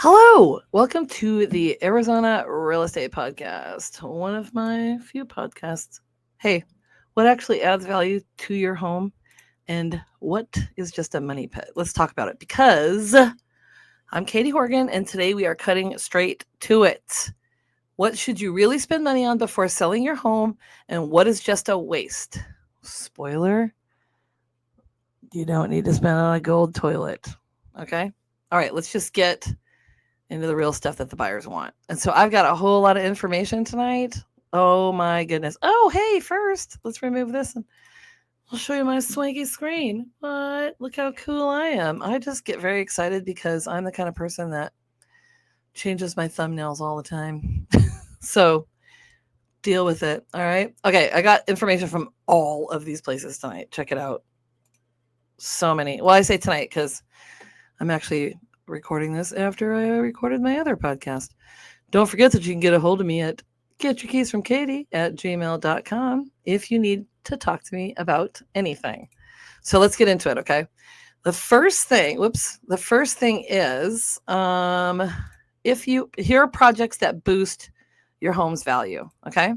Hello, welcome to the Arizona Real Estate Podcast, one of my few podcasts. Hey, what actually adds value to your home and what is just a money pit? Let's talk about it because I'm Katie Horgan and today we are cutting straight to it. What should you really spend money on before selling your home and what is just a waste? Spoiler, you don't need to spend on a gold toilet. Okay? All right, let's just get into the real stuff that the buyers want. And so I've got a whole lot of information tonight. Oh my goodness. Oh, hey, first, let's remove this and I'll show you my swanky screen. What? Look how cool I am. I just get very excited because I'm the kind of person that changes my thumbnails all the time. So deal with it. All right. Okay. I got information from all of these places tonight. Check it out. So many. Well, I say tonight because I'm actually recording this after I recorded my other podcast. Don't forget that you can get a hold of me at getyourkeysfromkatie@gmail.com if you need to talk to me about anything. So let's get into it, okay? The first thing is here are projects that boost your home's value, okay?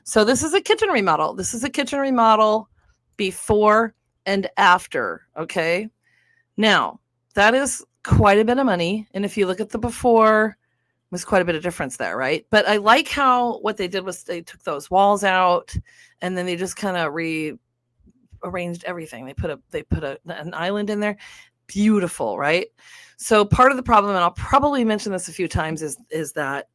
So this is a kitchen remodel. This is a kitchen remodel before and after, okay? Now, that is quite a bit of money. And if you look at the before, there's quite a bit of difference there, right? But I like how what they did was they took those walls out and then they just kind of rearranged everything. They put an island in there. Beautiful, right? So part of the problem, and I'll probably mention this a few times, is that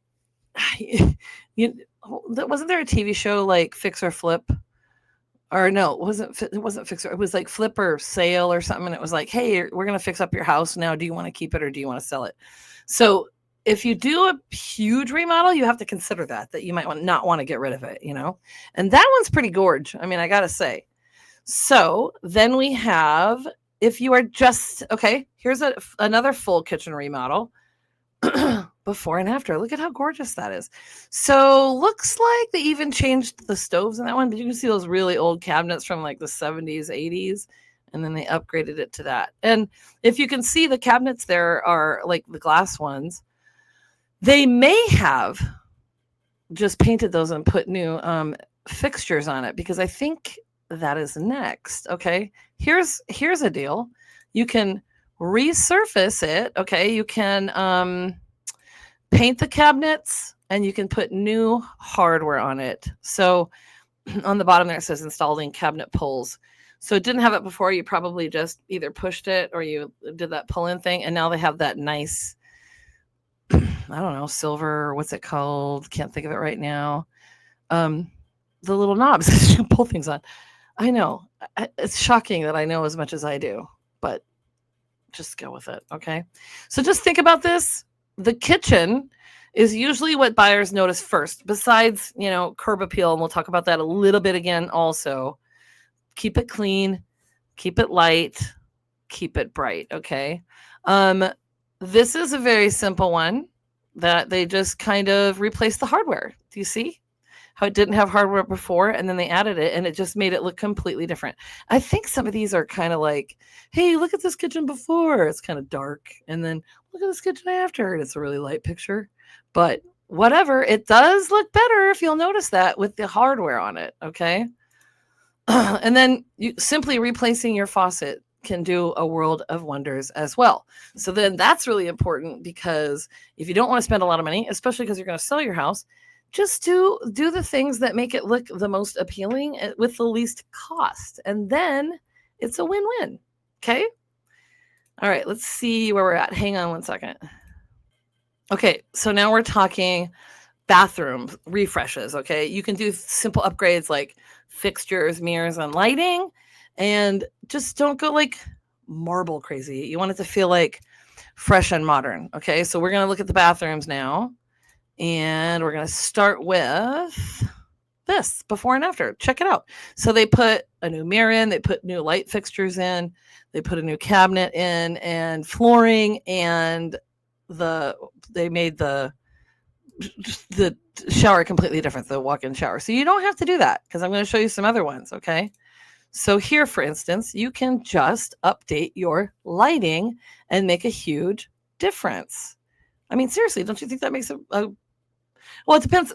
wasn't there a TV show like Fix or Flip? Or no, it wasn't Fixer. It was like Flip or Sale or something. And it was like, hey, we're going to fix up your house now. Do you want to keep it or do you want to sell it? So if you do a huge remodel, you have to consider that you might not want to get rid of it, and that one's pretty gorge. I mean, I got to say. So then we have, if you are just, okay, here's another full kitchen remodel. Before and after. Look at how gorgeous that is. So looks like they even changed the stoves in that one, but you can see those really old cabinets from like the 70s, 80s, and then they upgraded it to that. And if you can see the cabinets there are like the glass ones, they may have just painted those and put new fixtures on it because I think that is next. Okay, here's a deal. You can resurface it. Okay, you can paint the cabinets and you can put new hardware on it. So on the bottom there it says installing cabinet pulls. So it didn't have it before. You probably just either pushed it or you did that pull in thing. And now they have that nice, I don't know, silver, what's it called? Can't think of it right now. The little knobs that you pull things on. I know. It's shocking that I know as much as I do, but just go with it. Okay. So just think about this. The kitchen is usually what buyers notice first, besides, curb appeal. And we'll talk about that a little bit again also. Keep it clean, keep it light, keep it bright, okay? This is a very simple one that they just kind of replaced the hardware. Do you see how it didn't have hardware before and then they added it and it just made it look completely different? I think some of these are kind of like, hey, look at this kitchen before. It's kind of dark. And then look at this kitchen after. And it's a really light picture. But whatever, it does look better if you'll notice that with the hardware on it, okay? And then you simply replacing your faucet can do a world of wonders as well. So then that's really important because if you don't want to spend a lot of money, especially because you're going to sell your house, just do the things that make it look the most appealing with the least cost. And then it's a win-win, okay? All right, let's see where we're at. Hang on one second. Okay, so now we're talking bathroom refreshes, okay? You can do simple upgrades like fixtures, mirrors, and lighting, and just don't go like marble crazy. You want it to feel like fresh and modern, okay? So we're going to look at the bathrooms now, and we're going to start with this, before and after. Check it out. So they put a new mirror in, they put new light fixtures in, they put a new cabinet in, and flooring, and they made the shower completely different, the walk-in shower. So you don't have to do that because I'm going to show you some other ones, okay? So here, for instance, you can just update your lighting and make a huge difference. I mean, seriously, don't you think that makes well, it depends.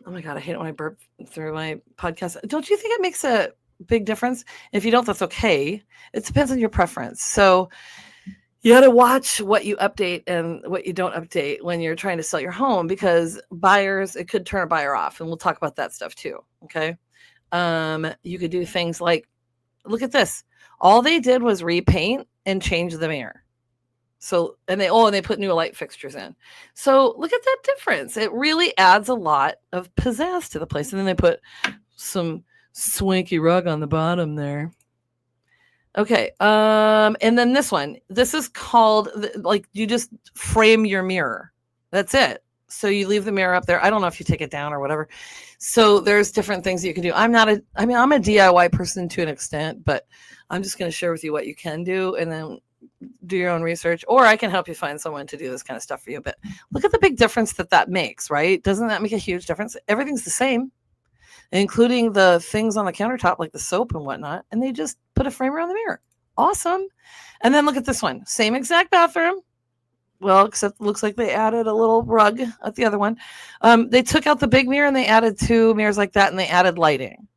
Oh my God, I hate it when I burp through my podcast. Don't you think it makes a big difference? If you don't, that's okay. It depends on your preference. So you got to watch what you update and what you don't update when you're trying to sell your home, because buyers, it could turn a buyer off. And we'll talk about that stuff too. Okay. You could do things like, look at this. All they did was repaint and change the mirror. So, and they put new light fixtures in. So look at that difference. It really adds a lot of pizzazz to the place. And then they put some swanky rug on the bottom there. Okay. And then this one, this is called, like, you just frame your mirror. That's it. So you leave the mirror up there. I don't know if you take it down or whatever. So there's different things you can do. I'm a DIY person to an extent, but I'm just going to share with you what you can do, and then do your own research, or I can help you find someone to do this kind of stuff for you. But look at the big difference that makes, right? Doesn't that make a huge difference? Everything's the same, including the things on the countertop, like the soap and whatnot. And they just put a frame around the mirror. Awesome. And then look at this one. Same exact bathroom. Well, except it looks like they added a little rug at the other one. They took out the big mirror and they added 2 mirrors like that, and they added lighting.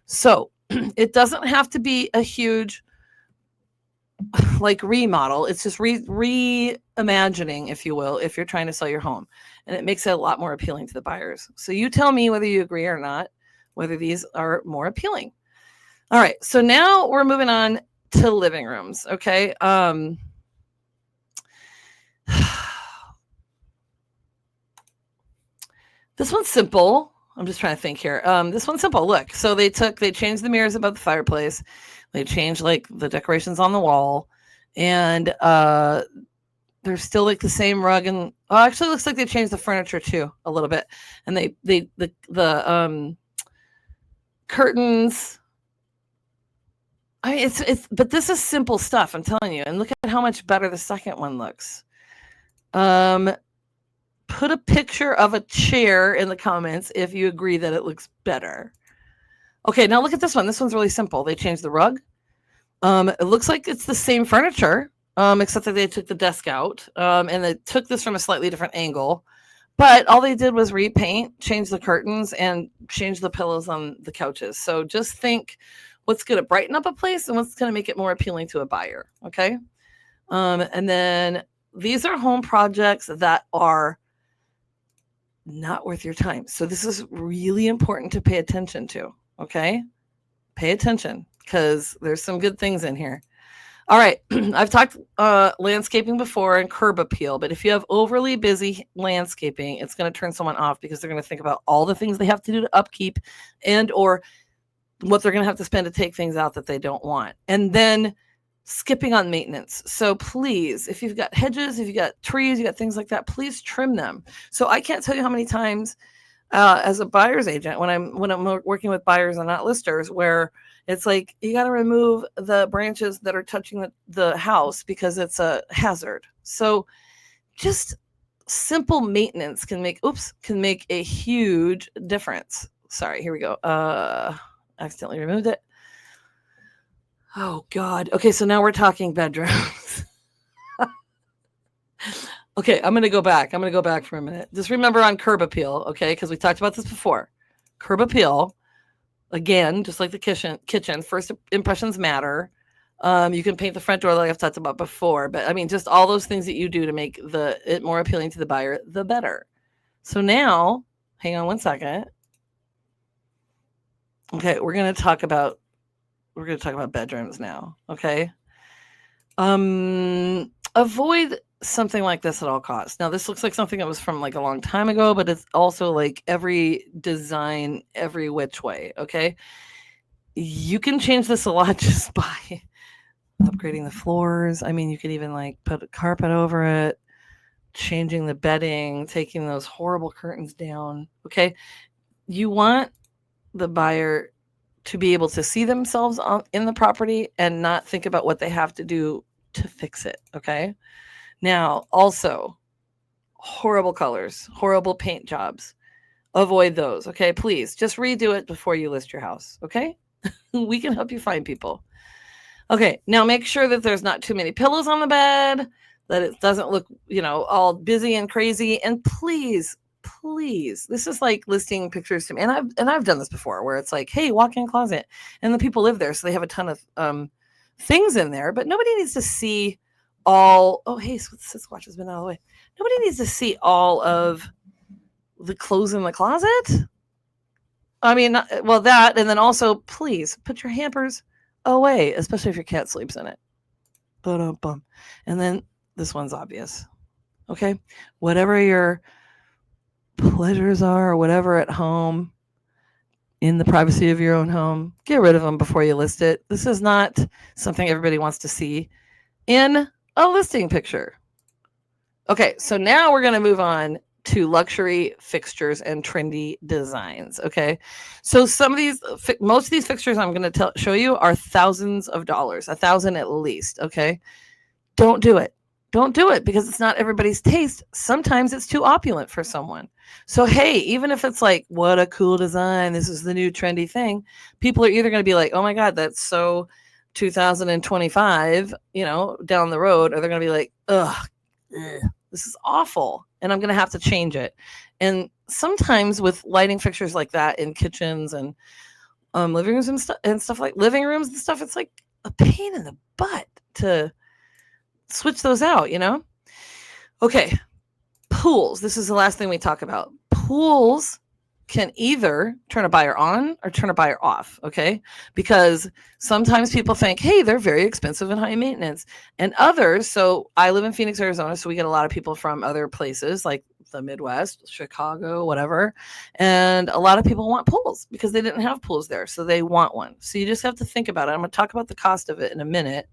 So it doesn't have to be a huge like remodel. It's just reimagining, if you will, if you're trying to sell your home, and it makes it a lot more appealing to the buyers. So you tell me whether you agree or not, whether these are more appealing. All right. So now we're moving on to living rooms. Okay. This one's simple. I'm just trying to think here. This one's simple. Look, so they changed the mirrors above the fireplace. They changed like the decorations on the wall, and there's still like the same rug, and actually looks like they changed the furniture too a little bit. And the curtains. I mean, but this is simple stuff, I'm telling you. And look at how much better the second one looks. Put a picture of a chair in the comments if you agree that it looks better. Okay, now look at this one. This one's really simple. They changed the rug. It looks like it's the same furniture, except that they took the desk out, and they took this from a slightly different angle. But all they did was repaint, change the curtains, and change the pillows on the couches. So just think what's going to brighten up a place and what's going to make it more appealing to a buyer. Okay. And then these are home projects that are not worth your time. So this is really important to pay attention to. Okay. Pay attention, because there's some good things in here. All right. I've talked landscaping before and curb appeal, but if you have overly busy landscaping, it's going to turn someone off, because they're going to think about all the things they have to do to upkeep, and or what they're going to have to spend to take things out that they don't want. And then skipping on maintenance. So please, if you've got hedges, if you got trees, you got things like that, please trim them. So I can't tell you how many times as a buyer's agent, when I'm working with buyers and not listers, where it's like, you got to remove the branches that are touching the house because it's a hazard. So just simple maintenance can make a huge difference. Sorry, here we go. Accidentally removed it. Oh God. Okay, so now we're talking bedrooms. Okay, I'm going to go back. For a minute. Just remember on curb appeal, okay? Because we talked about this before. Curb appeal, again, just like the kitchen, first impressions matter. You can paint the front door like I've talked about before, but I mean, just all those things that you do to make it more appealing to the buyer, the better. So now, hang on one second. Okay, we're going to talk about bedrooms now, okay? Avoid something like this at all costs. Now, this looks like something that was from like a long time ago, but it's also like every design, every which way, okay? You can change this a lot just by upgrading the floors. I mean, you could even like put a carpet over it, changing the bedding, taking those horrible curtains down, okay? You want the buyer to be able to see themselves in the property and not think about what they have to do to fix it, okay? Now, also, horrible colors, horrible paint jobs. Avoid those, okay? Please, just redo it before you list your house, okay? We can help you find people. Okay, now make sure that there's not too many pillows on the bed, that it doesn't look, all busy and crazy. And please, please, this is like listing pictures to me. And I've done this before where it's like, hey, walk-in closet. And the people live there, so they have a ton of things in there, but nobody needs to see all, oh, hey, Sasquatch has been out of the way. Nobody needs to see all of the clothes in the closet. I mean, well, that, and then also, please put your hampers away, especially if your cat sleeps in it. And then this one's obvious. Okay. Whatever your pleasures are or whatever at home, in the privacy of your own home, get rid of them before you list it. This is not something everybody wants to see in a listing picture. Okay. So now we're going to move on to luxury fixtures and trendy designs. Okay. So most of these fixtures I'm going to show you are thousands of dollars, $1,000 at least. Okay. Don't do it. Don't do it because it's not everybody's taste. Sometimes it's too opulent for someone. So, hey, even if it's like, what a cool design, this is the new trendy thing, people are either going to be like, oh my God, that's so 2025, down the road, or they're going to be like, ugh, this is awful, and I'm going to have to change it. And sometimes with lighting fixtures like that in kitchens and living rooms and stuff like living rooms and stuff, it's like a pain in the butt to switch those out, Okay. Pools. This is the last thing we talk about. Pools can either turn a buyer on or turn a buyer off. Okay. Because sometimes people think, hey, they're very expensive and high maintenance. And others, so I live in Phoenix, Arizona. So we get a lot of people from other places like the Midwest, Chicago, whatever. And a lot of people want pools because they didn't have pools there. So they want one. So you just have to think about it. I'm going to talk about the cost of it in a minute.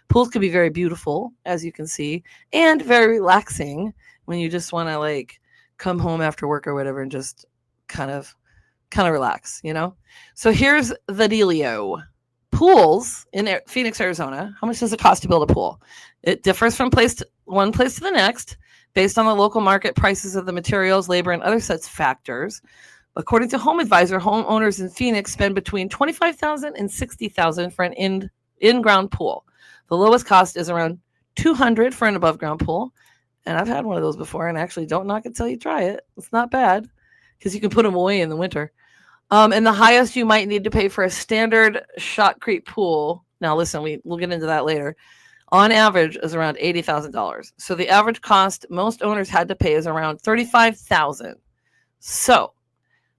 Pools can be very beautiful, as you can see, and very relaxing when you just want to like come home after work or whatever and just kind of relax, So here's the dealio. Pools in Phoenix, Arizona. How much does it cost to build a pool? It differs from one place to the next based on the local market prices of the materials, labor, and other such factors. According to Home Advisor, homeowners in Phoenix spend between $25,000 and $60,000 for an in-ground pool. The lowest cost is around $200 for an above-ground pool. And I've had one of those before, and actually don't knock it till you try it. It's not bad because you can put them away in the winter. And the highest you might need to pay for a standard shotcrete pool, now listen, we'll get into that later, on average is around $80,000. So the average cost most owners had to pay is around $35,000. So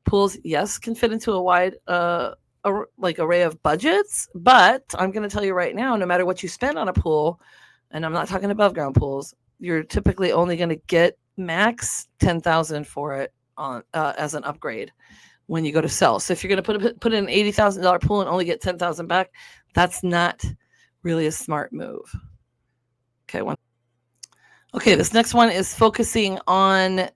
pools, yes, can fit into a wide array of budgets, but I'm going to tell you right now, no matter what you spend on a pool, and I'm not talking above ground pools, you're typically only going to get max $10,000 for it on as an upgrade when you go to sell. So if you're going to put in an $80,000 pool and only get $10,000 back, that's not really a smart move. Okay, this next one is focusing on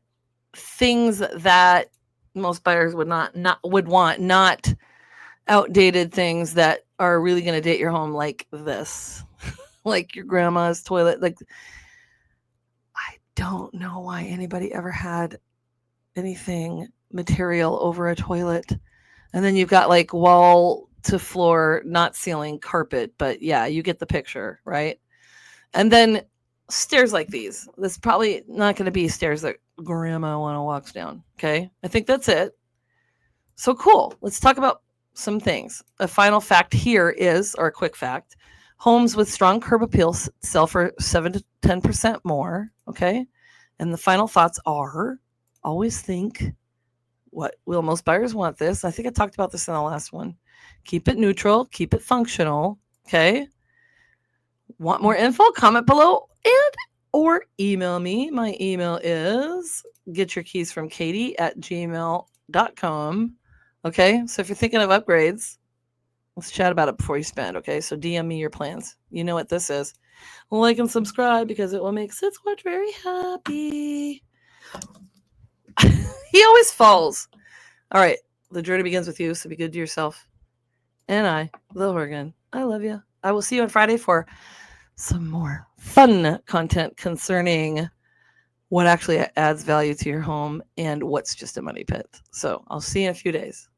things that most buyers would not want, not outdated things that are really going to date your home, like this, like your grandma's toilet. Like, I don't know why anybody ever had anything material over a toilet. And then you've got like wall to floor, not ceiling carpet, but yeah, you get the picture, right? And then stairs like these. This is probably not going to be stairs that grandma walks down. Okay. I think that's it. So cool. Let's talk about some things. A final fact here is, or a quick fact, homes with strong curb appeal sell for 7 to 10% more. Okay. And the final thoughts are, always think, what will most buyers want this? I think I talked about this in the last one. Keep it neutral, keep it functional. Okay. Want more info? Comment below and or email me. My email is getyourkeysfromkatie@gmail.com. Okay. So if you're thinking of upgrades, let's chat about it before you spend. Okay. So DM me your plans. You know what this is. Like and subscribe because it will make Sasquatch very happy. He always falls. All right. The journey begins with you. So be good to yourself. And I, the Horgan, I love you. I will see you on Friday for some more fun content concerning what actually adds value to your home and what's just a money pit. So I'll see you in a few days.